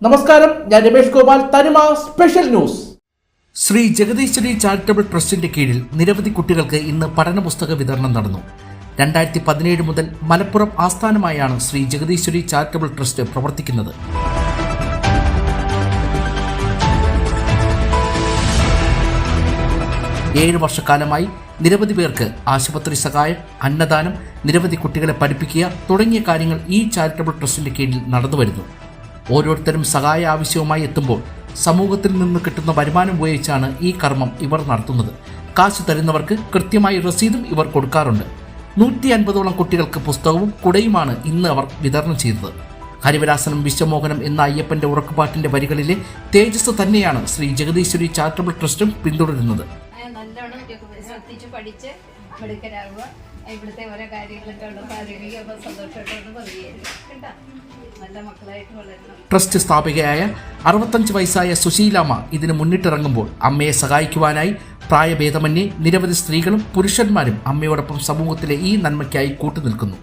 നമസ്കാരം, ഞാൻ രമേഷ് ഗോപാൽ, തനിമ സ്പെഷ്യൽ ന്യൂസ്. ശ്രീ ജഗദീശ്വരി ചാരിറ്റബിൾ ട്രസ്റ്റിന്റെ കീഴിൽ നിരവധി കുട്ടികൾക്ക് ഇന്ന് പഠന പുസ്തക വിതരണം നടന്നു. 2017 മുതൽ മലപ്പുറം ആസ്ഥാനമായാണ് ശ്രീ ജഗദീശ്വരി ചാരിറ്റബിൾ ട്രസ്റ്റ് പ്രവർത്തിക്കുന്നത്. ഏഴ് വർഷക്കാലമായി നിരവധി പേർക്ക് ആശുപത്രി സഹായം, അന്നദാനം, നിരവധി കുട്ടികളെ പഠിപ്പിക്കുക തുടങ്ങിയ കാര്യങ്ങൾ ഈ ചാരിറ്റബിൾ ട്രസ്റ്റിന്റെ കീഴിൽ നടന്നുവരുന്നു. ഓരോരുത്തരും സഹായ ആവശ്യവുമായി എത്തുമ്പോൾ സമൂഹത്തിൽ നിന്ന് കിട്ടുന്ന വരുമാനം ഉപയോഗിച്ചാണ് ഈ കർമ്മം ഇവർ നടത്തുന്നത്. കാശ് തരുന്നവർക്ക് കൃത്യമായി രസീതും ഇവർ കൊടുക്കാറുണ്ട്. 150ഓളം കുട്ടികൾക്ക് പുസ്തകവും കുടയുമാണ് ഇന്ന് അവർ വിതരണം ചെയ്തത്. ഹരിവരാസനം വിശ്വമോഹനം എന്ന അയ്യപ്പന്റെ ഉറക്കുപാട്ടിന്റെ വരികളിലെ തേജസ് തന്നെയാണ് ശ്രീ ജഗദീശ്വരി ചാരിറ്റബിൾ ട്രസ്റ്റും പിന്തുടരുന്നത്. നല്ലോണം ശ്രദ്ധിച്ച് പഠിച്ച് മിടുക്കരാകുക, ഇവിടുത്തെ ഓരോ കാര്യങ്ങളൊക്കെ ഉള്ള സാധനങ്ങൾ സന്തോഷമായിട്ടൊന്ന് പറയുകയായിരുന്നു കേട്ടോ. നല്ല മക്കളായിട്ട് വളരണം. ട്രസ്റ്റ് സ്ഥാപികയായ 65 വയസ്സായ സുശീലാമ്മ ഇതിന് മുന്നിട്ടിറങ്ങുമ്പോൾ അമ്മയെ സഹായിക്കുവാനായി പ്രായഭേദമന്യേ നിരവധി സ്ത്രീകളും പുരുഷന്മാരും അമ്മയോടൊപ്പം സമൂഹത്തിലെ ഈ നന്മയ്ക്കായി കൂട്ടുനിൽക്കുന്നു.